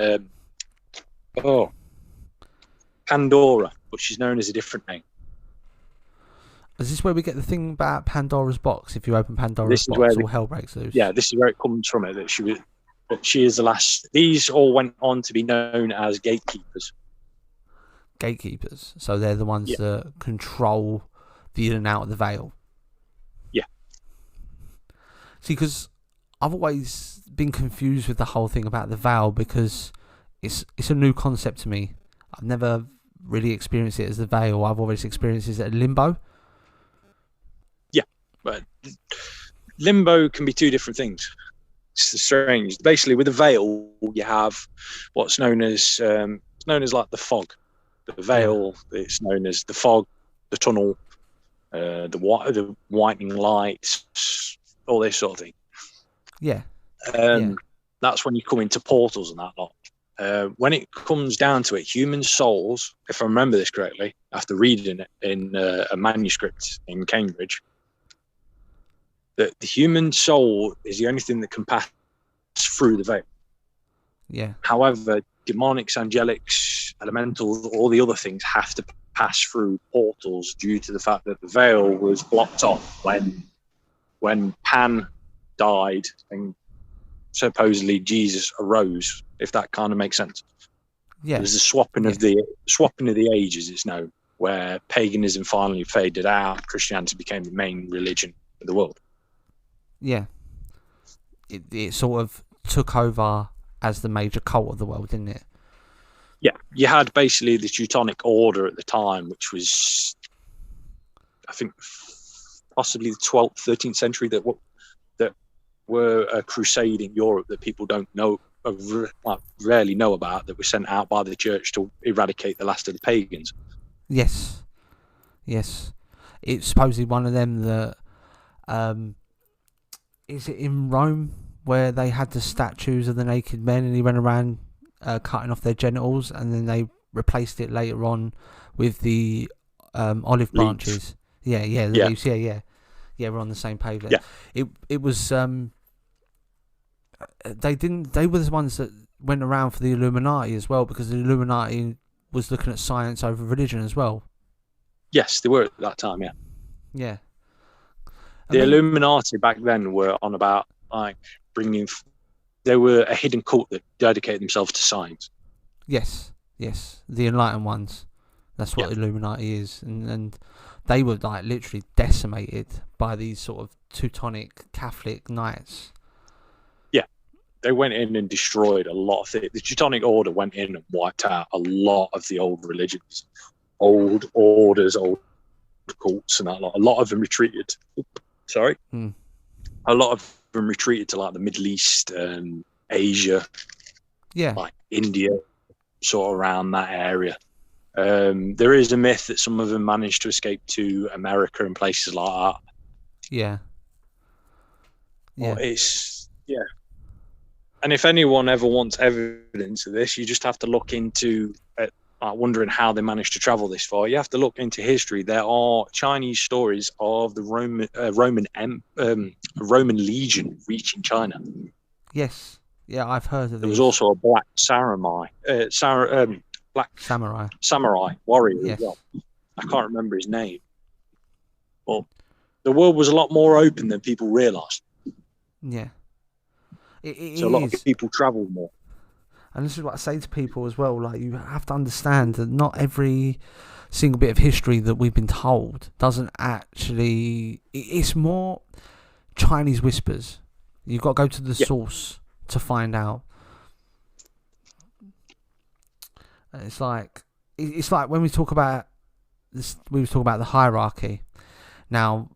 Pandora, but she's known as a different name. Is this where we get the thing about Pandora's box? If you open Pandora's box, all hell breaks loose. Yeah, this is where it comes from. It that she is the last. These all went on to be known as gatekeepers. Gatekeepers. So they're the ones that control the in and out of the veil. Yeah. See, because I've always been confused with the whole thing about the veil, because it's a new concept to me. I've never really experienced it as the veil. I've always experienced it as limbo. Yeah, but limbo can be 2 different things. It's strange. Basically, with a veil, you have what's known as like the fog. The veil, it's known as the fog, the tunnel, the whitening lights, all this sort of thing. Yeah. That's when you come into portals and that lot. When it comes down to it, human souls, if I remember this correctly, after reading it in a manuscript in Cambridge, that the human soul is the only thing that can pass through the veil. Yeah. However, demonics, angelics, elementals, all the other things have to pass through portals due to the fact that the veil was blocked off when Pan died and supposedly Jesus arose, if that kind of makes sense. Yeah. There's a swapping of the ages, it's known, where paganism finally faded out, Christianity became the main religion of the world. Yeah. It sort of took over as the major cult of the world, didn't it? Yeah. You had basically the Teutonic Order at the time, which was, I think, possibly the 12th, 13th century, that were a crusade in Europe that people don't know, rarely know about, that were sent out by the church to eradicate the last of the pagans. Yes. It's supposedly one of them that, is it in Rome, where they had the statues of the naked men and he went around cutting off their genitals, and then they replaced it later on with the olive branches. Leaves. Yeah, we're on the same page there. Yeah. It was they were the ones that went around for the Illuminati as well, because the Illuminati was looking at science over religion as well. Yes, they were at that time, yeah. Yeah. The Illuminati back then were on about like they were a hidden cult that dedicated themselves to science. Yes, the enlightened ones. That's what the Illuminati is, and they were like literally decimated by these sort of Teutonic Catholic knights. Yeah, they went in and destroyed a lot of it. The Teutonic Order went in and wiped out a lot of the old religions, old orders, old cults, and that lot. A lot of them retreated. A lot of them retreated to like the Middle East, Asia, like India, sort of around that area. There is a myth that some of them managed to escape to America and places like that. Yeah. Well, and if anyone ever wants evidence of this, you just have to look into wondering how they managed to travel this far. You have to look into history. There are Chinese stories of the Roman legion reaching China. Yes. Yeah, I've heard of it. There was also a black samurai. black samurai warrior as well. I can't remember his name. But the world was a lot more open than people realised. Yeah. So a lot of people travelled more. And this is what I say to people as well. Like, you have to understand that not every single bit of history that we've been told doesn't actually... It's more Chinese whispers. You've got to go to the source to find out. It's like when we talk about this, we were talking about the hierarchy. Now,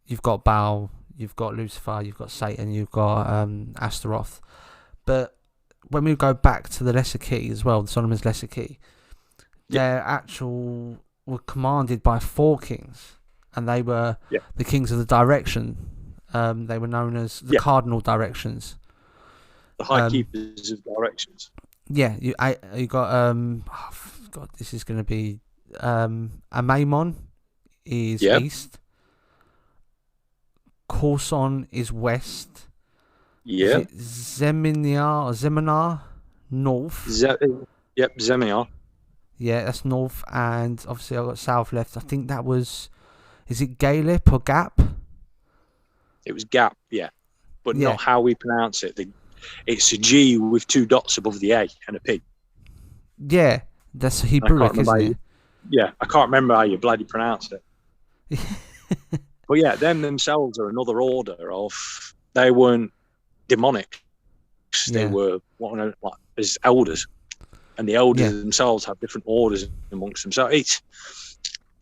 you've got Baal, you've got Lucifer, you've got Satan, you've got Astaroth. But when we go back to the Lesser Key as well, the Solomon's Lesser Key, were commanded by 4 kings, and they were the kings of the direction. They were known as the cardinal directions. The high keepers of directions. Yeah, you got God, this is going to be Amaimon is east. Corson is west. Yeah. Zeminar north. Zeminar. Yeah, that's north, and obviously I've got south left. I think that was, is it Galip or Gap? It was Gap, but not how we pronounce it. It's a G with 2 dots above the A and a P. Yeah, that's Hebrewic, isn't it? Yeah, I can't remember how you bloody pronounce it. But yeah, them themselves are another order of, they weren't demonic. They were as elders. And the elders themselves have different orders amongst them. So it's,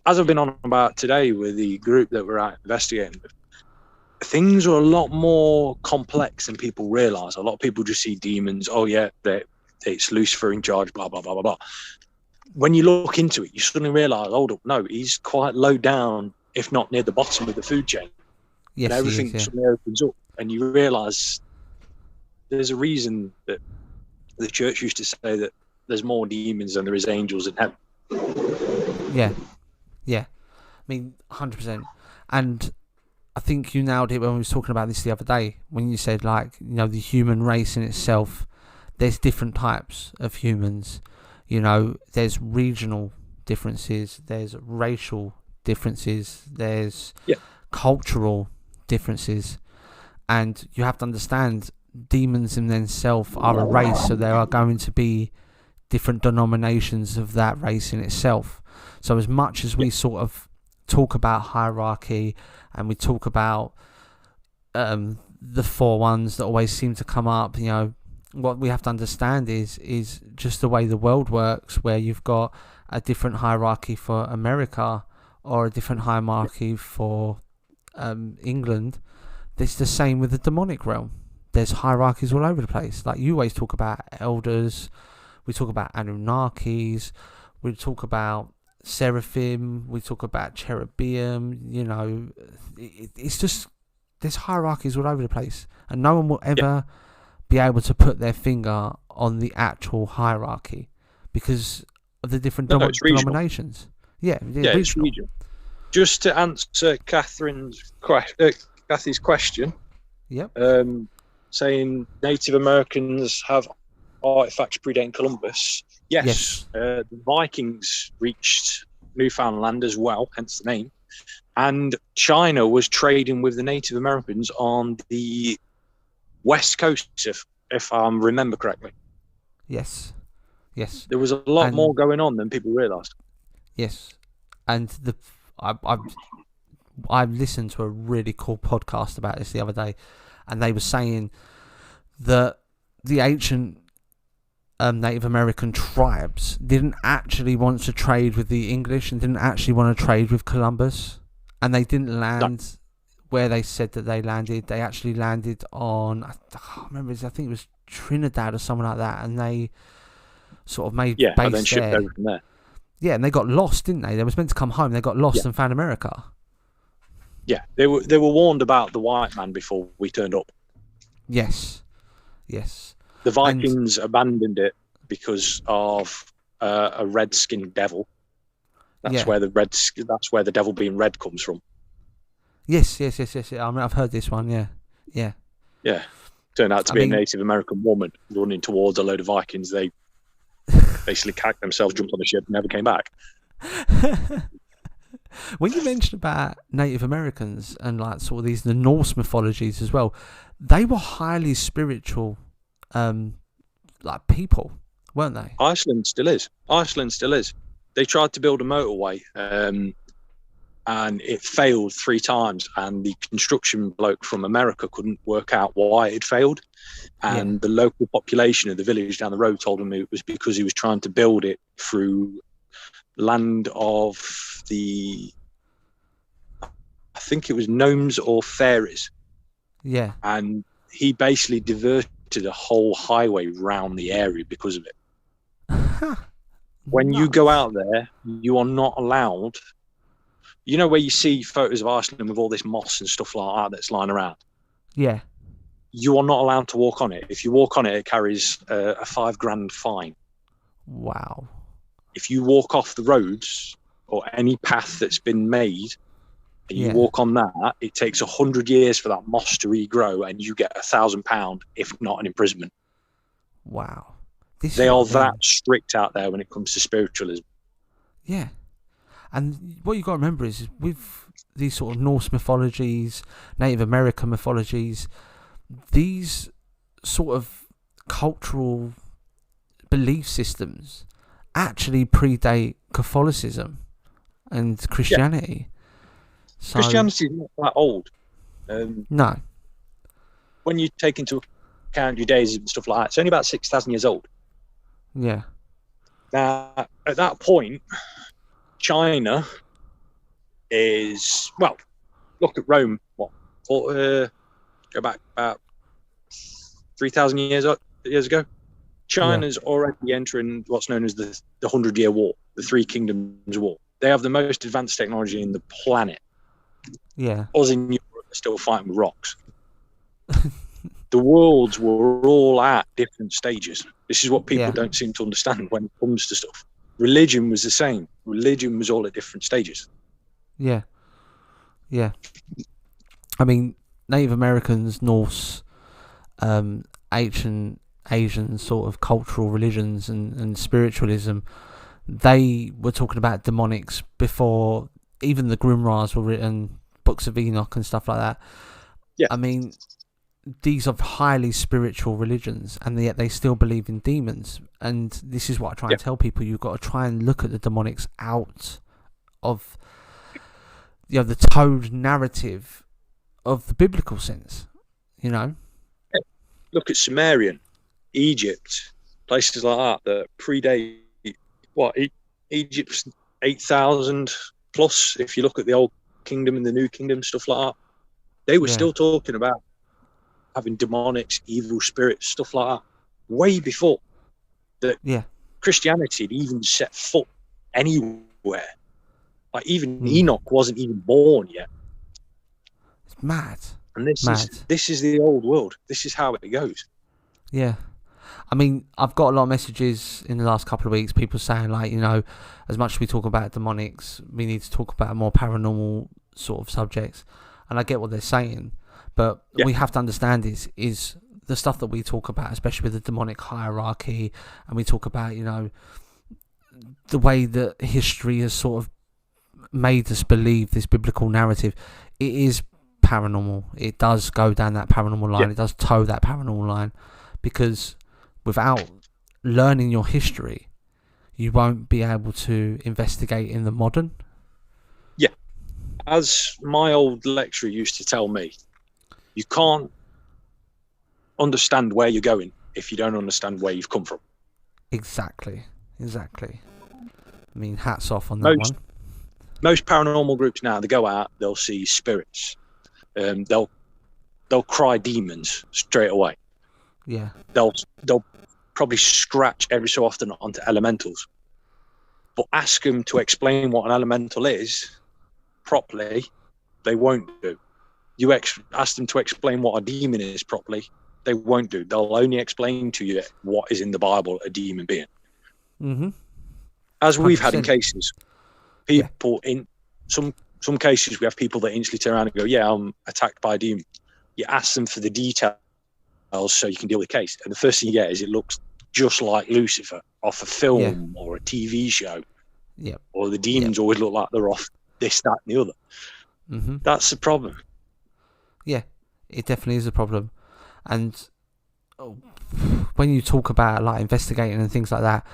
as I've been on about today with the group that we're out investigating with, things are a lot more complex than people realise. A lot of people just see demons. Oh yeah, it's Lucifer in charge, blah, blah, blah, blah, blah. When you look into it, you suddenly realise, hold up, no, he's quite low down, if not near the bottom of the food chain. Yes, and everything suddenly opens up, and you realise there's a reason that the church used to say that there's more demons than there is angels in heaven. Yeah. I mean, 100%. And I think you nailed it when we was talking about this the other day, when you said, like, you know, the human race in itself, there's different types of humans. You know, there's regional differences, there's racial differences, there's cultural differences. And you have to understand, demons in themselves are a race, so there are going to be different denominations of that race in itself. So as much as we sort of talk about hierarchy and we talk about the 4 ones that always seem to come up, you know, what we have to understand is just the way the world works, where you've got a different hierarchy for America or a different hierarchy for England. It's the same with the demonic realm. There's hierarchies all over the place. Like, you always talk about elders, we talk about Anunnakis, we talk about seraphim, we talk about cherubim. You know, it's just, there's hierarchies all over the place, and no one will ever be able to put their finger on the actual hierarchy because of the different denominations. It's regional. Just to answer Kathy's question, saying Native Americans have artifacts predating Columbus. Yes. The Vikings reached Newfoundland as well, hence the name. And China was trading with the Native Americans on the west coast, if I remember correctly. Yes. There was a lot more going on than people realised. Yes, and I've listened to a really cool podcast about this the other day, and they were saying that the ancient Native American tribes didn't actually want to trade with the English and didn't actually want to trade with Columbus, and they didn't land where they said that they landed. They actually landed on, I can't remember, I think it was Trinidad or something like that, and they sort of made base and then shipped over from there. Yeah, and they got lost, didn't they? They was meant to come home. They got lost and found America. Yeah, they were warned about the white man before we turned up. Yes. The Vikings abandoned it because of a red-skinned devil. That's where the devil being red comes from. Yes. I mean, I've heard this one. Yeah. Turned out to be a Native American woman running towards a load of Vikings. They basically cacked themselves, jumped on the ship, and never came back. When you mentioned about Native Americans and like sort of the Norse mythologies as well, they were highly spiritual, like people, weren't they? Iceland still is. They tried to build a motorway, and it failed 3 times. And the construction bloke from America couldn't work out why it failed. And the local population of the village down the road told him it was because he was trying to build it through land of I think it was gnomes or fairies. Yeah. And he basically diverted a whole highway round the area because of it. When you go out there, you are not allowed. You know where you see photos of Iceland with all this moss and stuff like that that's lying around? Yeah. You are not allowed to walk on it. If you walk on it, it carries a $5,000 fine. Wow. If you walk off the roads or any path that's been made and you walk on that, it takes 100 years for that moss to regrow, and you get £1,000, if not an imprisonment. Wow. They are that strict out there when it comes to spiritualism. Yeah. And what you've got to remember is with these sort of Norse mythologies, Native American mythologies, these sort of cultural belief systems actually predate Catholicism and Christianity. So, Christianity is not that old. No. When you take into account Judaism and stuff like that, it's only about 6,000 years old. Yeah. Now, at that point, China is, well, look at Rome, go back about 3,000 years ago. China's already entering what's known as the 100-Year War, the Three Kingdoms War. They have the most advanced technology in the planet. Yeah. Us in Europe are still fighting with rocks. The worlds were all at different stages. This is what people don't seem to understand when it comes to stuff. Religion was the same. Religion was all at different stages. Yeah. Yeah. I mean, Native Americans, Norse, ancient Asian sort of cultural religions and spiritualism, they were talking about demonics before even the Grimoires were written, books of Enoch and stuff like that. Yeah. I mean, these are highly spiritual religions, and yet they still believe in demons. And this is what I try and tell people: you've got to try and look at the demonics out of the told narrative of the biblical sense. Look at Sumerian, Egypt, places like that predate Egypt's 8,000 plus. If you look at the Old Kingdom and the New Kingdom, stuff like that, they were still talking about having demonics, evil spirits, stuff like that, way before that. Christianity had even set foot anywhere. Like even Enoch wasn't even born yet. It's mad. And this is the old world. This is how it goes. Yeah. I mean, I've got a lot of messages in the last couple of weeks, people saying like, as much as we talk about demonics, we need to talk about more paranormal sort of subjects. And I get what they're saying, but we have to understand is the stuff that we talk about, especially with the demonic hierarchy, and we talk about, the way that history has sort of made us believe this biblical narrative. It is paranormal. It does go down that paranormal line. It does toe that paranormal line, because without learning your history, you won't be able to investigate in the modern. Yeah. As my old lecturer used to tell me, you can't understand where you're going if you don't understand where you've come from. Exactly. I mean, hats off on that one. Most paranormal groups now, they go out, they'll see spirits. They'll cry demons straight away. Yeah. They'll probably scratch every so often onto elementals. But ask them to explain what an elemental is properly, they won't do. You ask them to explain what a demon is properly, they won't do. They'll only explain to you what is in the Bible a demon being. Mm-hmm. As we've had in cases, people in some cases, we have people that instantly turn around and go, "Yeah, I'm attacked by a demon." You ask them for the details so you can deal with the case, and the first thing you get is it looks just like Lucifer off a film or a TV show. Yeah. Or the demons always look like they're off this, that, and the other. Mm-hmm. That's the problem. Yeah, it definitely is a problem. And when you talk about like investigating and things like that,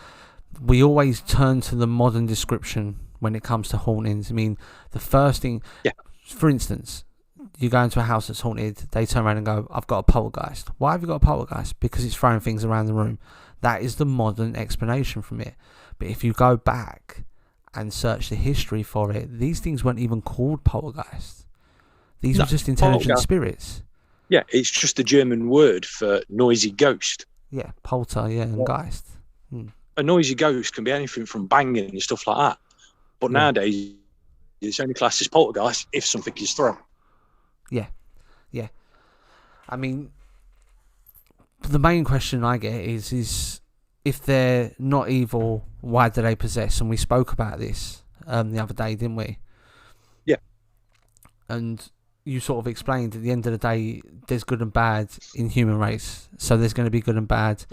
we always turn to the modern description when it comes to hauntings. I mean, the first thing, for instance, you go into a house that's haunted, they turn around and go, I've got a poltergeist. Why have you got a poltergeist? Because it's throwing things around the room. That is the modern explanation from it. But if you go back and search the history for it, these things weren't even called poltergeists. These were just intelligent spirits. Yeah, it's just a German word for noisy ghost. Yeah, polter, and geist. A noisy ghost can be anything from banging and stuff like that. But nowadays, it's only classed as poltergeist if something is thrown. Yeah. I mean, the main question I get is if they're not evil, why do they possess? And we spoke about this the other day, didn't we? Yeah. And you sort of explained at the end of the day, there's good and bad in human race. So there's going to be good and bad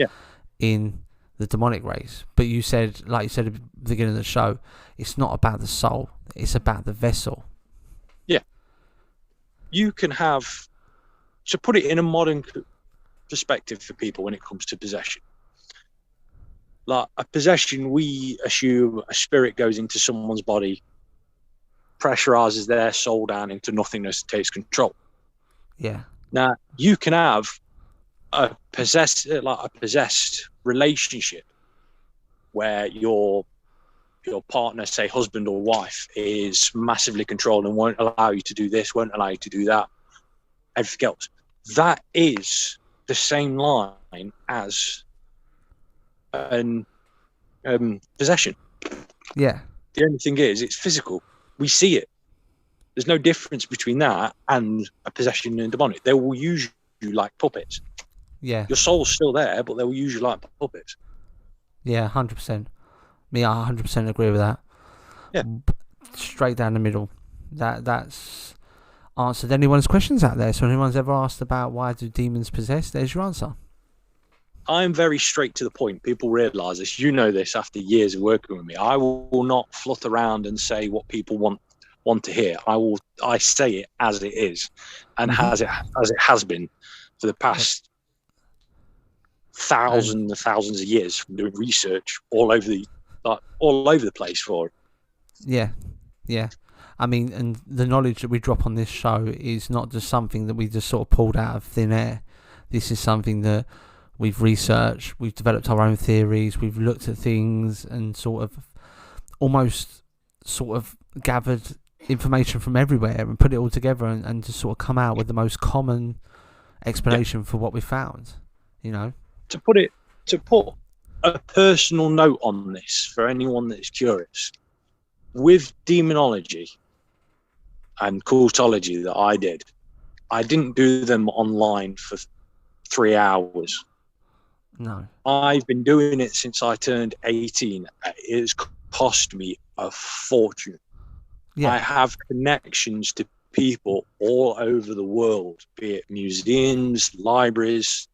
in the demonic race. But you said, like you said at the beginning of the show, it's not about the soul. It's about the vessel. Yeah. You can have... So put it in a modern perspective for people when it comes to possession. Like a possession, we assume a spirit goes into someone's body, pressurizes their soul down into nothingness, takes control. Yeah. Now you can have a possessed relationship where your partner, say husband or wife, is massively controlled and won't allow you to do this, won't allow you to do that, everything else. That is the same line as an possession. Yeah. The only thing is, it's physical. We see it. There's no difference between that and a possession and demonic. They will use you like puppets. Yeah. Your soul's still there, but they will use you like puppets. Yeah, 100%. Me, I 100% agree with that. Yeah. Straight down the middle. That's answered anyone's questions out there. So if anyone's ever asked about why do demons possess, there's your answer. I'm very straight to the point. People realise this. You know this after years of working with me. I will not flutter around and say what people want to hear. I say it as it is, and as it has been for the past thousands of years, from doing research all over the place for it. Yeah. I mean, and the knowledge that we drop on this show is not just something that we just sort of pulled out of thin air. This is something that we've researched, we've developed our own theories, we've looked at things and almost gathered information from everywhere and put it all together and just sort of come out with the most common explanation for what we found, you know? To put a personal note on this for anyone that's curious, with demonology and cultology that I didn't do them online for 3 hours. No. I've been doing it since I turned 18. It's cost me a fortune. Yeah. I have connections to people all over the world, be it museums, libraries,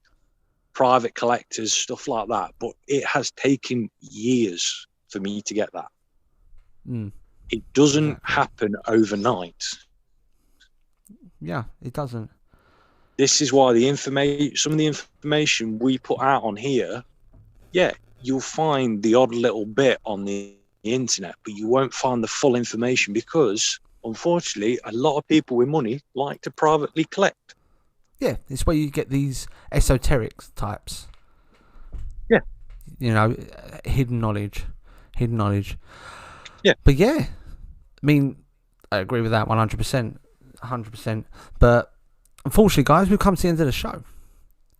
private collectors, stuff like that. But it has taken years for me to get that. It doesn't happen overnight. Yeah, it doesn't. This is why some of the information we put out on here, you'll find the odd little bit on the internet, but you won't find the full information because, unfortunately, a lot of people with money like to privately collect. Yeah, it's where you get these esoteric types. Yeah. You know, hidden knowledge. Yeah. But yeah, I mean, I agree with that 100%. 100%. But unfortunately, guys, we've come to the end of the show.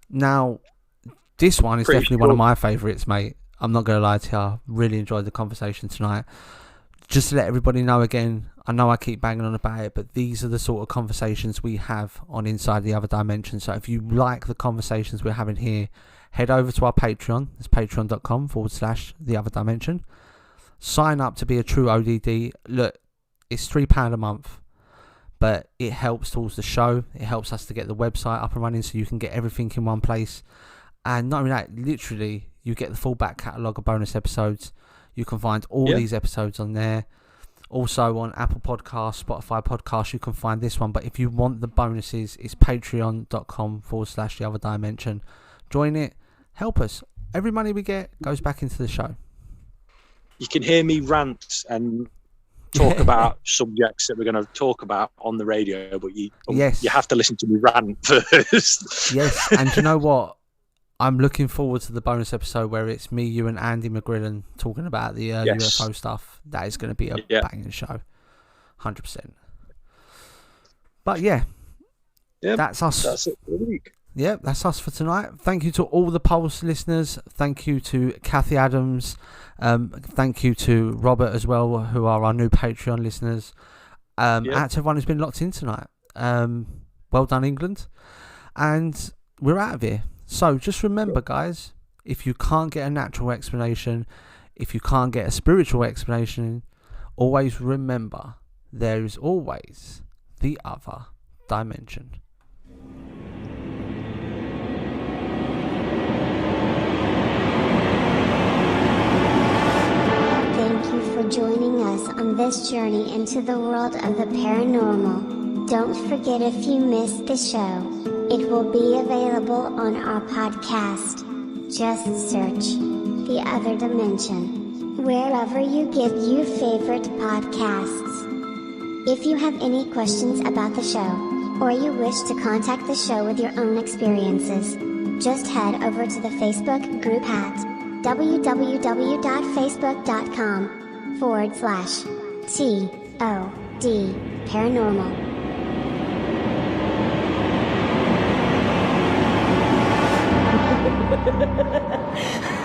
Now, this one is definitely one of my favourites, mate. I'm not going to lie to you. I really enjoyed the conversation tonight. Just to let everybody know again, I know I keep banging on about it, but these are the sort of conversations we have on Inside the Other Dimension. So if you like the conversations we're having here, head over to our Patreon. It's patreon.com/the other dimension. Sign up to be a true ODD. Look, it's £3 a month, but it helps towards the show. It helps us to get the website up and running so you can get everything in one place. And not only that, literally, you get the full back catalogue of bonus episodes. You can find all these episodes on there. Also on Apple Podcasts, Spotify Podcasts, you can find this one. But if you want the bonuses, it's patreon.com/The Other Dimension. Join it. Help us. Every money we get goes back into the show. You can hear me rant and talk about subjects that we're going to talk about on the radio, but you have to listen to me rant first. Yes, and you know what? I'm looking forward to the bonus episode where it's me, you, and Andy McGrillen talking about the UFO stuff. That is going to be a banging show, 100%. But that's us. That's it for the week. Yeah, that's us for tonight. Thank you to all the Pulse listeners. Thank you to Kathy Adams. Thank you to Robert as well, who are our new Patreon listeners. Out to everyone who's been locked in tonight. Well done, England. And we're out of here. So just remember, guys, if you can't get a natural explanation, if you can't get a spiritual explanation, always remember there is always the other dimension. Thank you for joining us on this journey into the world of the paranormal. Don't forget, if you missed the show, it will be available on our podcast. Just search The Other Dimension wherever you get your favorite podcasts. If you have any questions about the show, or you wish to contact the show with your own experiences, just head over to the Facebook group at www.facebook.com/TOD Paranormal. Ha ha ha ha!